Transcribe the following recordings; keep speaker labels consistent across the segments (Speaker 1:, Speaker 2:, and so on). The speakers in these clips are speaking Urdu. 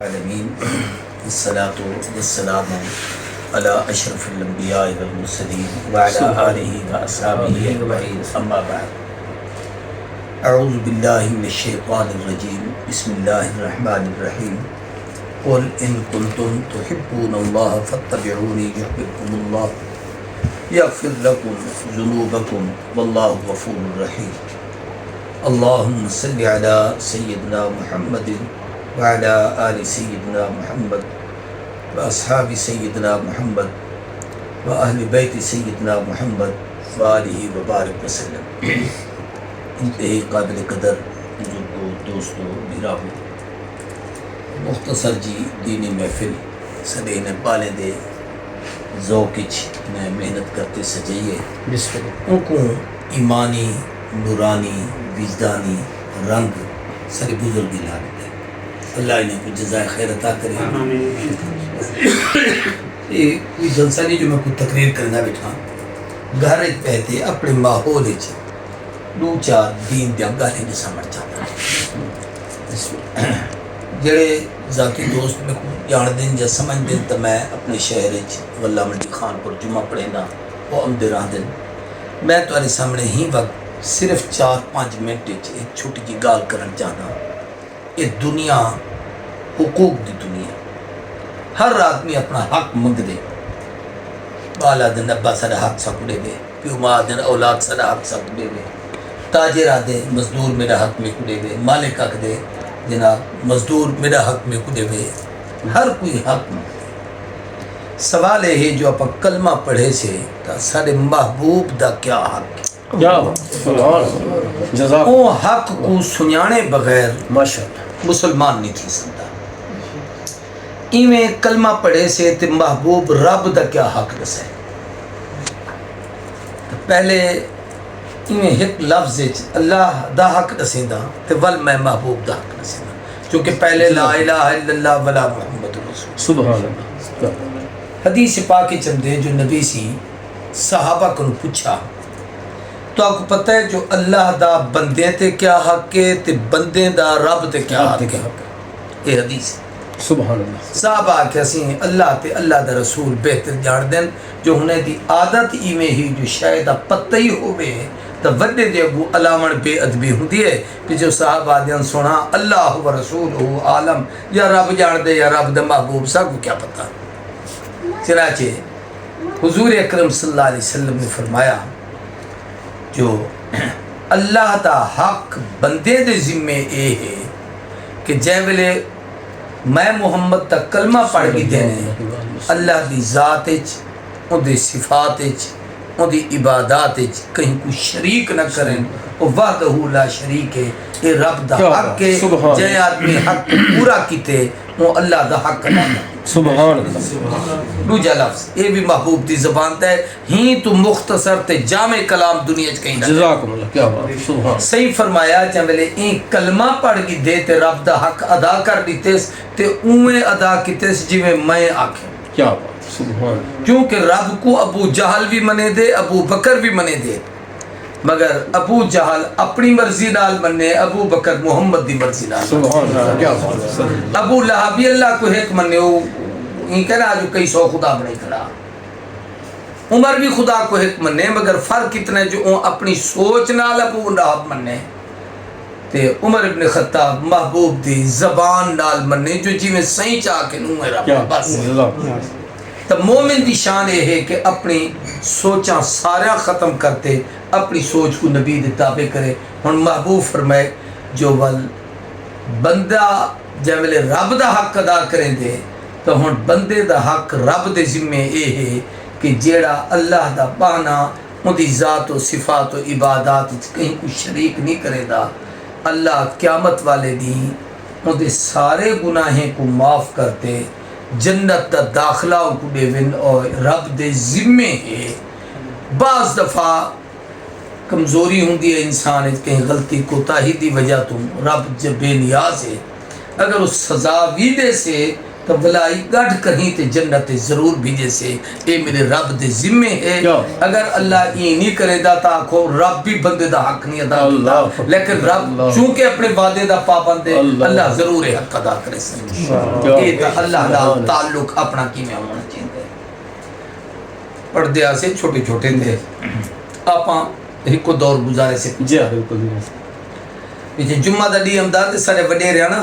Speaker 1: العالمین الصلاۃ والسلام علی اشرف الانبیاء والمرسلین وعلی آلہ واصحابہ اجمعین اما بعد اعوذ باللہ من الشیطان الرجیم بسم اللہ الرحمن الرحیم قل ان کنتم تحبون اللہ فاتبعونی یحببکم اللہ یغفر لکم ذنوبکم واللہ غفور رحیم اللہم صل علی سیدنا محمد وعلى آل سيدنا محمد وأصحاب سيدنا محمد وأهل بيت سيدنا محمد وآلہ وبارک وسلم۔ انتہائی قابل قدر بزرگوں، دوستوں، بھیراہوں، مختصر جی دینی محفل سدے نے پالے دے ذوقچ میں محنت کرتے سجائیے ان کو ایمانی نورانی وجدانی رنگ سارے بزرگی لا دے اللہ انہیں کو جزائے خیر عطا کرے۔ یہ کوئی جلسہ نہیں جو میں کوئی تقریر کرنا بیٹھا گھر پہتے اپنے ماحول دو چار دین دیا گالیں نے سمجھ جاتا ہے جڑے ذاتی دوست میں کو جان دیں یا سمجھ دیں تو میں اپنے شہر واللہ منڈی خان پر جمعہ پڑھنا وہ آمدے رہ دیں میں تمہارے سامنے ہی وقت صرف 4-5 منٹ ایک چھوٹی جی گال کرنا چاہنا۔ یہ دنیا حقوق دی دنیا، ہر آدمی اپنا حق منگ دے، بالا دن ابا سارا حق سکڑے دے، پیو ماں دن اولاد سارا حق سکڑے دے، تاجر آدھے مزدور میرا حق میں کڑے دے، مالک حق دے جناب مزدور میرا حق میں کڑے دے، ہر کوئی حق منگ دے۔ سوال ہے جو اپا کلمہ پڑھے سے تا سارے محبوب دا کیا حق ہے؟ وہ حق کو سنیانے بغیر مسلمان نہیں تھی سکتا۔ ایویں کلمہ پڑھے سے تے محبوب رب دا کیا حق رسے؟ پہلے ایویں ایک لفظ اللہ دا حق رسیں دا تے ول میں محبوب دا حق رسیں دا، چونکہ پہلے لا الہ الا اللہ ولا محمد رسول سبحان اللہ۔ حدیث پاک چندے جو نبی سی صحابہ کو پوچھا تو آپ کو پتہ ہے جو اللہ دا بندے تے کیا حق ہے تے بندے دا رب تے کیا حق ہے؟ یہ حدیث سبحان اللہ۔ صحابہ کہ اسیں اللہ تے اللہ دا رسول بہتر جان دیں جو انہیں دی عادت ایویں ہی جو شاید پتہ ہی ہوئے تو وڈے دے اگو علامن بے ادبی ہوں دیئے کہ جو صحابہ دیں سنا اللہ و رسول ہو عالم یا رب جان دے یا رب دا محبوب سب کو کیا پتہ۔ چنانچہ حضور اکرم صلی اللہ علیہ وسلم نے فرمایا جو اللہ دا حق بندے دے ذمے اے ہے کہ جے ویلے میں محمد تک کلمہ پڑھ گی دینے اللہ دی ذات ان دی صفات ان دی عبادات کہیں کوئی شریک نہ کریں وہ وحدہ لا شریک ہے۔ یہ رب دا حق ہے، جے آدمی حق پورا کیتے وہ اللہ دا حق نہ سبحان اللہ۔ دوجا لفظ یہ بھی محبوب دی زبان تے ہی تو مختصر تے جامع کلام دنیا چ کہیں جزاکم اللہ کیا بات سبحان صحیح فرمایا جے ویلے این کلمہ پڑھ کے دے تے رب دا حق ادا کر دیتس تے اوویں ادا کیتس جویں میں آکھے کیا بات سبحان۔ کیونکہ رب کو ابو جہل بھی منے دے ابو بکر بھی منے دے مگر ابو جہل اپنی مرضی نال منے ابو بکر محمد دی مرضی نال سبحان اللہ کیا بات۔ ابو لہب بھی اللہ کو ایک منے وہ یہ کہنا جو کئی سو خدا بنے کھڑا، عمر بھی خدا کو ایک منے مگر فرق اتنا ہے جو اپنی سوچ نال ابو لہب منے تے عمر ابن خطاب محبوب دی زبان نال منے جو جی میں صحیح چاہ کے نوں ہے رب بس۔ تو مومن دی شان یہ ہے کہ اپنی سوچاں سارا ختم کرتے اپنی سوچ کو نبی دے تابع کرے۔ ہن محبوب فرمائے جو ول بندہ جب ویلے رب دا حق ادا کریں دے تو ہن بندے دا حق رب دے ذمے اے ہے کہ جیڑا اللہ دا بانا ان دی ذات و صفات و عبادات کہیں کوئی شریک نہیں کرے دا اللہ قیامت والے دن ان دے سارے گناہیں کو معاف کرتے جنت دا داخلہ ان کو دے ون اور رب دے ذمے ہے۔ بعض دفعہ کمزوری ہوں دی ہے انسان کہیں غلطی کوتاہی دی وجہ تو رب جب بے نیاز ہے اگر اس سزا بھی دے سے تو بلائی گڈ کہیں تے جنت ضرور بھیجے سے اے میرے رب دے ذمے ہے. اگر اللہ یہ نہیں کرے دا تا آکھو رب بھی بندے دا حق نہیں ادا کیتا, لیکن رب چونکہ اپنے وعدے دا پابند ہے اللہ ضرور حق ادا کرے سکتا. یہ تا اللہ نال تعلق اپنا کیویں ہونا چاہیے. پڑھ دیا سے چھوٹے چھوٹے تھے آپاں ایک کو دور گزارے سے
Speaker 2: جی بالکل
Speaker 1: پیچھے جمعہ دا ڈی امداد سارے وڈے رہا نا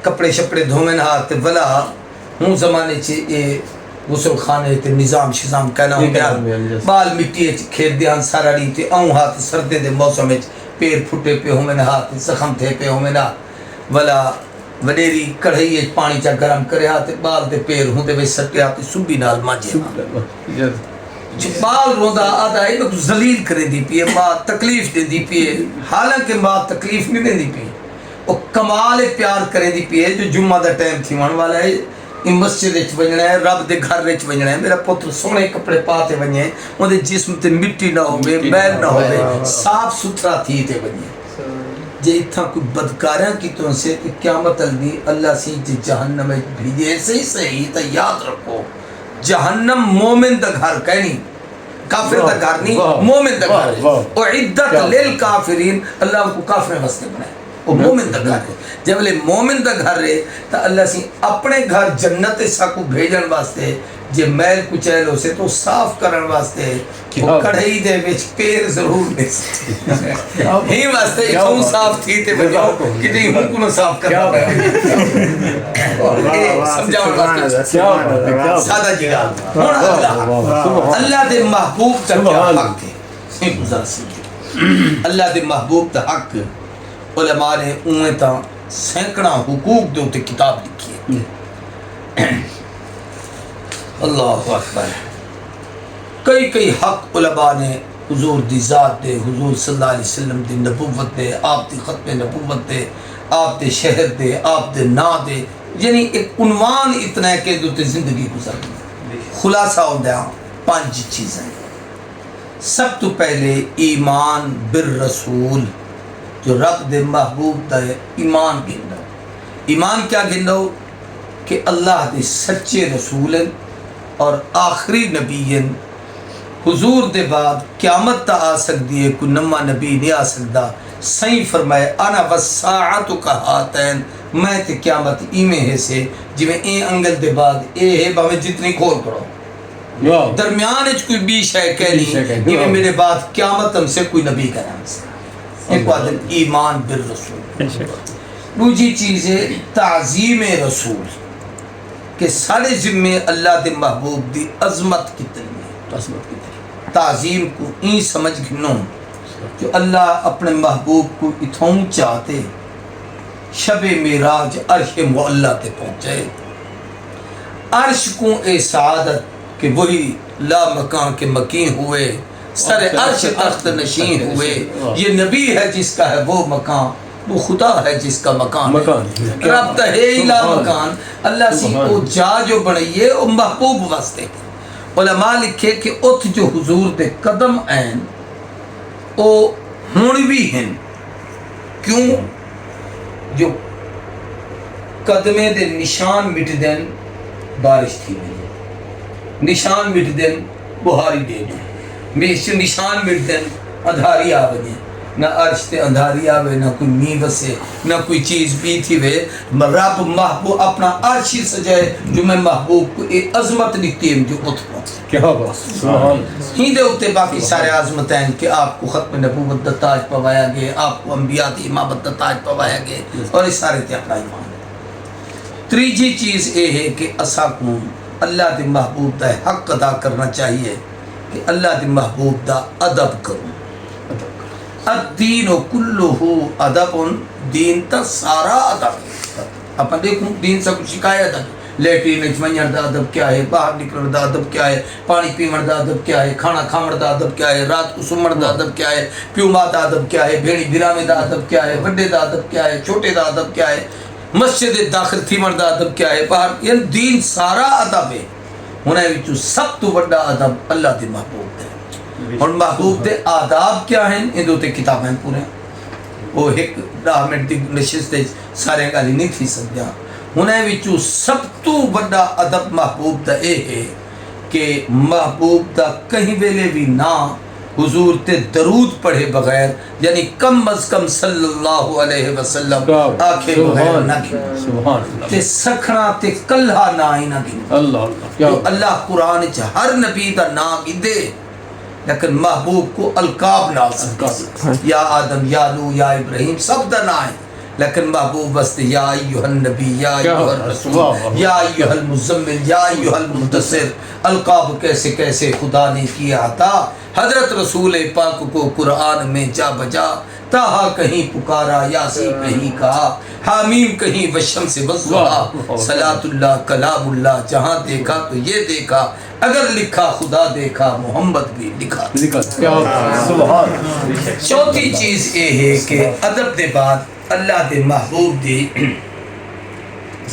Speaker 1: کپڑے شپڑے دھومن ہاتھ ولا ہوں زمانے چ یہ غسل خانے تے نظام شظام کہنا ہوں گیا بال مٹی کھیت دیان سارا ڈی تے آؤں ہاتھ سردے دے موسم وچ پیر پھٹے پہ ہومن ہاتھ زخم تھے پہ ہومن ولا وڈیری کڑھائی پانی چا گرم کرے ہاتھ بال دے پیر ہوندے وچ سٹے ہاتھ سوبی نال ماجے بال روندا آدھا ہے تو ذلیل کرے دی پیے ماں تکلیف دے دی پیے حالانکہ ماں تکلیف نہیں دے دی پیے وہ کمال پیار کرے دی پیے جو جمعہ دا ٹائم تھی ون والا ہے ان مسجد وچ ونجنا ہے رب دے گھر وچ ونجنا ہے میرا پتر سونے کپڑے پاتے ونجے اون دے جسم تے مٹی نہ ہوے میل نہ ہوے صاف ستھرا تھی تے ونجے جے اتھا کوئی بدکاریاں کی تو سے کہ قیامت الدی اللہ سی جہنم وچ بھیجے صحیح تے یاد رکھو جہنم مومن دا گھر کہنی کافر دا گھر نہیں مومن دا گھر ہے اعدت للکافرین اللہ کو کافر واسطے بنایا وہ مومن دا گھر ہے جب لے مومن دا گھر ہے تو اللہ سی اپنے گھر جنت سا کو بھیجن واسطے جے میل کچیل ہو سے تو صاف کرن واسطے وہ کڑھائی دے وچ پیر ضرور دے سکتے ہی واسطے کیوں صاف تھی تے بجاؤ کہ نہیں ہم کو صاف کرنا سمجھاؤں واسطے سادہ جی گال اللہ دے محبوب تا کیا حق ہے گزار سکتے اللہ دے محبوب تا حق علماء نے اوہیں تا سینکڑا حقوق دے ہوتے کتاب لکھی ہے اللہ اکبر کئی حق علماء نے حضور دی ذات دے حضور صلی اللہ علیہ وسلم دی نبوت دے آپ دی ختم نبوت دے آپ دے شہر دے آپ دے نا دے یعنی ایک عنوان اتنا ہے کہ دوتے زندگی گزر گئی خلاصہ ہو دیا 5 چیزیں سب تو پہلے ایمان بالرسول جو رب دے محبوب دا ایمان گندو ایمان کیا گندو کہ اللہ دے سچے رسول اور آخری نبی حضور دے بعد قیامت تا آ سکتی ہے کوئی نما نبی نہیں آ سکتا صحیح فرمائے انا والساعۃ کہاتین میں تے قیامت ایمیں ہے سے جی میں اے انگل دے بعد اے ہے باویں جتنی کھول کرو درمیان اچ کوئی بھی شے کہنی جی میں میرے بعد قیامت ہم سے کوئی نبی کا نام سے ایک بات ایمان بالرسول دوسری چیز ہے تعظیم رسول کہ سارے ذمے اللہ دے محبوب دی عظمت کتنی ہے تعظیم کو این سمجھ گھنوں کہ اللہ اپنے محبوب کو اتھوں چاہتے شب معراج عرش معلیٰ تے پہنچے عرش کو اے سعادت کہ وہی لا مکان کے مکین ہوئے سر عرش تخت نشین ہوئے یہ نبی ہے جس کا ہے وہ مکان وہ خدا ہے جس کا مکان رب تا ہے ہی لا مکان اللہ سی او جا جو بنائیے او محبوب واسطے علماء لکھے کہ ات جو حضور دے قدم این او ہون بھی ہیں کیوں جو قدمے دے نشان مٹ دین بارش تھی نہیں نشان مٹ دین بہاری دے دیں نشان مٹ دین اندھاری آبنی نہ عرش تے اندھاری آوے نہ کوئی نیو سے نہ کوئی چیز بھی تھی وے رب محبوب اپنا عرش ہی سجائے جو میں محبوب کو ایک عظمت لکھتی ہے جو اتھ پہنچ کیا بات ہی دے ہوتے باقی سارے عظمت ہیں کہ آپ کو ختم نبوت دا تاج پوایا گئے آپ کو انبیاء دی امامت دا تاج پوایا گئے اور اس سارے تے اپنا ایمان تیجی چیز یہ ہے کہ اسا کو اللہ دے محبوب دا حق ادا کرنا چاہیے کہ اللہ دے محبوب دا ادب کروں الدین کلہ ادب دین تا سارا ادب اپن دیکھوں دین سے کچھ شکایت ہے لیٹرین ونجن دا ادب کیا ہے باہر نکلن دا ادب کیا ہے پانی پیون دا ادب کیا ہے کھانا کھاون دا ادب کیا ہے رات کو سمن دا ادب کیا ہے پیوما دا ادب کیا ہے بھیڑی بھراوے دا ادب کیا ہے وڈے دا ادب کیا ہے چھوٹے دا ادب کیا ہے مسجد داخل تھیون دا ادب کیا ہے باہر یعنی دین سارا ادب ہے انہیں وچوں سب تو بڑا ادب اللہ دے محبوب ہے اور محبوب دے آداب کیا ہیں ان دو تے کتابیں پورے وہ ایک 10 منٹ دی نشست سارے گالی نہیں تھی سکتے انہیں وچوں سب تو بڑا ادب محبوب دا اے ہے کہ محبوب دا کہیں ویلے بھی نہ حضور تے درود پڑھے بغیر، یعنی کم از کم صلی اللہ علیہ وسلم آکھے بغیر نہ گن تے سکھنا تے کلہا نہ ہی نہ گن۔ اللہ قرآن چ ہر نبی دا نام گندے لیکن محبوب کو القاب نال سکھے، یا آدم، یا نو، یا ابراہیم، سب دا نام ہے، لیکن محبوب واسطے یا ایھا النبی، یا ایھا الرسول، یا ایھا المزمل، یا ایھا المدثر، القاب کیسے کیسے خدا نے کیا عطا۔ حضرت رسول پاک کو قرآن میں جا بجا، تاہا کہیں پکارا، یاسین کہیں کہا، حامیم کہیں وشم سے وضحا، صلاۃ اللہ کلام اللہ، جہاں دیکھا تو یہ دیکھا، اگر لکھا خدا دیکھا، محمد بھی لکھا۔ چوتھی چیز یہ ہے کہ ادب دے بعد اللہ دے محبوب دی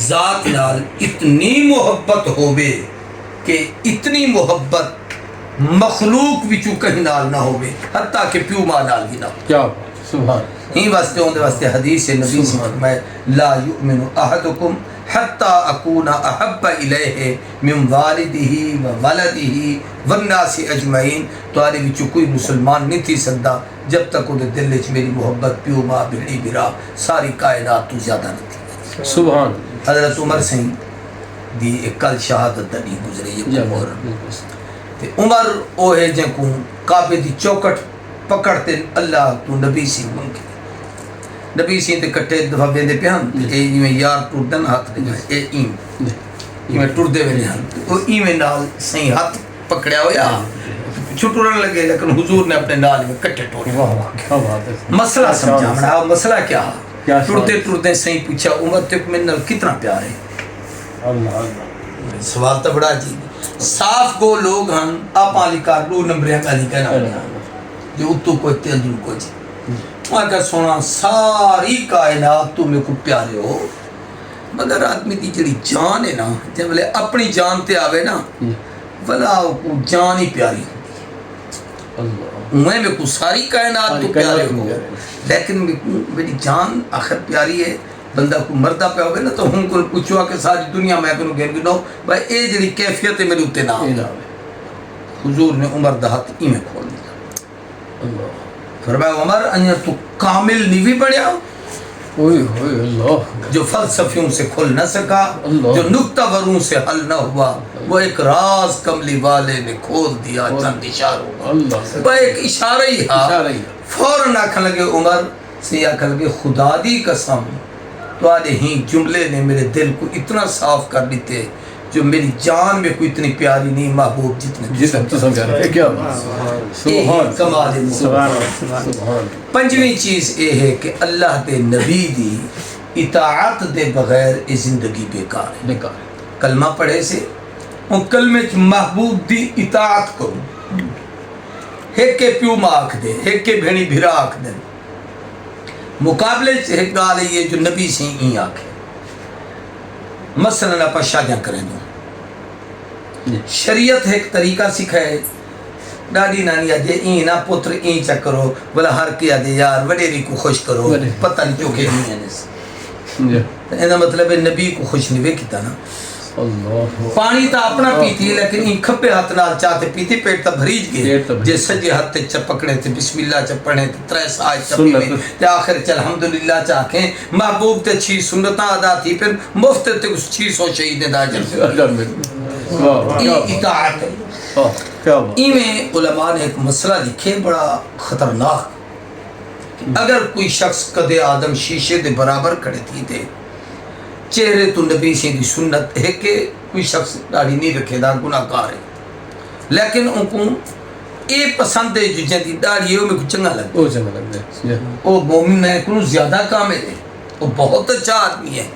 Speaker 1: ذات نال اتنی محبت ہووے کہ اتنی محبت مخلوق وچوں کہیں نال نہ ہووے، حتیٰ کہ پیو ماں نال بھی نہ ہو۔
Speaker 2: کیا سبحان
Speaker 1: ہی واسطے اون دے واسطے حدیث نبی سے فرمائے لا یؤمن احدکم حتی اکون احب الیہ من والدہ و ولدہ والناس اجمعین، تواڈے وچوں کوئی مسلمان نہیں تھی سکدا جب تک اودے دل وچ میری محبت پیو ماں بھیڑی بھرا ساری کائنات تو زیادہ نہیں تھی۔
Speaker 2: سبحان
Speaker 1: حضرت عمر سنگھ دی ایک کل شہادت دی گزرے یہ محرم تے عمر او ہے جن کو کعبے دی چوکٹ پکڑتے اللہ تو نبی سی منگے نبی سی تے کٹے دفعہ بیندے پیان اے ایویں یار ٹردن ہاتھ دے اے ایویں ٹردے ویلے ہن او ایویں نال صحیح ہاتھ پکڑیا ہویا چھٹورن لگے، لیکن حضور نے اپنے نال میں کٹے ٹوڑے۔
Speaker 2: کیا بات ہے،
Speaker 1: مسئلہ سمجھاونا، مسئلہ کیا ٹردے ٹردے صحیح پوچھا عمر تے میرے نال کتنا پیار ہے؟
Speaker 2: اللہ اللہ،
Speaker 1: سوال تو بڑا عجیب صاف گو لوگ ہن آپ علی کار دو نمبریاں گالی کہنا جو اتو کوئی تیل کو جی وہاں کا سونا ساری کائنات تو میں کو پیارے ہو، مگر آدمی دی جڑی جان ہے نا جب بلے اپنی جان تے آوے نا بلا کو جان ہی پیاری میں کو ساری کائنات تو پیارے ہو، لیکن میری جان آخر پیاری ہے۔ بندہ کو مردہ پہ ہوگا نا تو ہم کو پوچھوا کہ ساری دنیا میں کنو گھر گنو بھائی اے جڑی کیفیت ہے میرے اوتے نہ آوے۔ حضور نے عمر دا ہاتھ ایویں کھول دیا، فرمایا عمر انیا تو کامل نہیں بھی پڑھیا
Speaker 2: اوئے ہوئے اللہ،
Speaker 1: جو فلسفیوں سے کھل نہ سکا، جو نکتہ وروں سے حل نہ ہوا، وہ ایک راز کملی والے نے کھول دیا چند اشاروں۔ وہ ایک اشارہ ہی ہاں، فوراً آکھن لگے عمر سے آکھن لگے خدا دی قسم تو آدھے ہی جملے نے میرے دل کو اتنا صاف کر دیتے جو میری جان میں کوئی اتنی پیاری نہیں محبوب جتنے
Speaker 2: تو سمجھا رہے کیا سبحان
Speaker 1: کمال
Speaker 2: سبحان۔
Speaker 1: پنجویں چیز یہ ہے کہ اللہ دے نبی دی اطاعت دے بغیر یہ زندگی بیکار ہے۔ کلمہ پڑھے سے ان کلمے چ محبوب دی اطاعت کرو، ایک کے پیو ماں آکھ دے، ایک کے بھینی بھیرا آکھ دے، مقابلے ایک گال ہے یہ جو نبی سے ہی آکھے مثلا آپ شادیاں کریں دو شریعت ایک طریقہ سکھائے ڈاڈی نانی آجے این نا پتر این چا کرو بلا ہر کیا دے یار وڈیری کو خوش کرو پتہ نہیں جو کہ نہیں ہے اینا مطلب ہے نبی کو خوش نہیں کیتا نا۔ پانی تا اپنا پیتی ہے لیکن این کھپے ہاتھ نال چاہتے پیتی پیٹ تا بھریج گئے جے سجے ہاتھ تے چپکنے تے بسم اللہ چپڑنے تے تریس آج چپکنے تے آخر چل الحمدللہ چاکھیں محبوب تے 6 سنتاں ادا تھی پھر مفت تے کچھ 600 شہید دا جل ای اطاعت ہے۔ ایویں علماء نے ایک مسئلہ لکھے بڑا خطرناک، اگر کوئی شخص قد آدم شیشے دے برابر کھڑے تھی تے چہرے تو نبی سے دی سنت ہے کہ کوئی شخص داڑھی نہیں رکھے دا گناہ کار ہے، لیکن ان کو اے پسند ہے جو جن دی داڑھی ہے وہ میں کو چنگا لگتا ہے، وہ مومن ہے کنو زیادہ کامل ہے، وہ بہت اچھا آدمی ہے،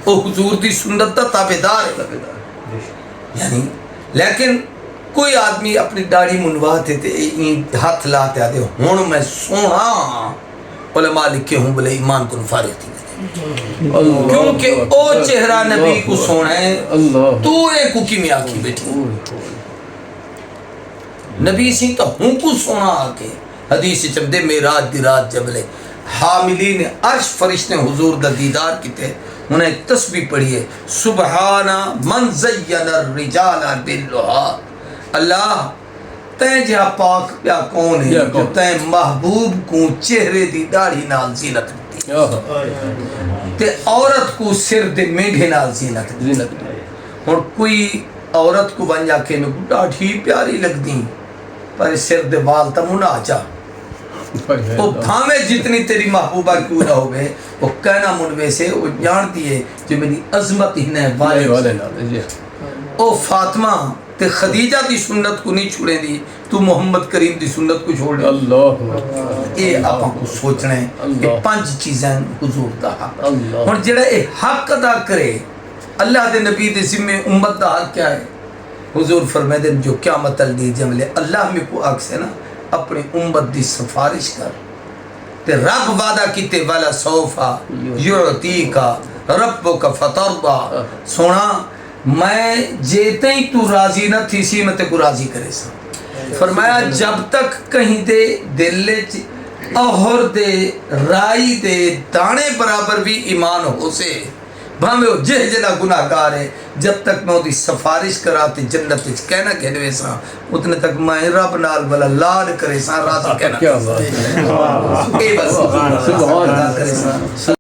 Speaker 1: وہ حضور دی سنت دا تابعدار ہے، یعنی لیکن کوئی آدمی اپنی داڑھی منواتے تے ہاتھ لاتے آتے ہون میں سونا علماء لکھے ہوں بلے ایمان کو نفارغ تھی کیونکہ او چہرہ نبی کو سونا ہے تو ایک کی میں آکی بیٹھی نبی سی تو ہوں کو سونا آکے حدیث چب دے میراج دی رات جبلے حاملین عرش فرشتے حضور دا دیدار کیتے انہیں تسبیح پڑھیے سبحان من زین الرجال باللہا. اللہ تین جہاں پاک پیا کون ہے جو تین محبوب کو چہرے دی داڑھی نال زینت دیتی تے عورت کو سر دے میڈھے نال زینت دیتی. اور کوئی عورت کو بن جا کے میں کو ڈاڑھی پیاری لگ دی پر سر دے بال تا منا چا وہ بھامے جتنی تیری محبوبہ کیوں نہ ہوئے وہ کہنا منوے سے وہ جانتی ہے جو میری عظمت ہی نہیں والے او فاطمہ تے خدیجہ دی سنت کو نہیں چھوڑے دی تو محمد کریم دی سنت کو چھوڑ دے.
Speaker 2: اللہ
Speaker 1: اے آپاں کو سوچنا ہے یہ 5 چیزیں حضور دا حق. اور جڑا اے حق ادا کرے اللہ دے نبی دے ذمے امت دا حق کیا ہے؟ حضور فرمائے دے جو قیامت الدی جملے اللہ میں کو آگ سے نا اپنی امت دی سفارش کر تے رب وعدہ کیتے والا صوفہ یعطی کا ربو کا فترضا. سونا میں جیتے ہی تو راضی نہ تھی سی میں تے کو راضی کرے سا. فرمایا جب تک کہیں دے دل اہر دے رائی دے دانے برابر بھی ایمان ہو سے بھامے ہو جہ جلا گناہ گار ہے جب تک میں دی سفارش کراتے جنت کہنا کہنے سا اتنے تک میں رب نال والا لاڈ کرے سا راضی کہنا.
Speaker 2: کیا بات ہے.
Speaker 1: اے بس
Speaker 2: سبحان اللہ.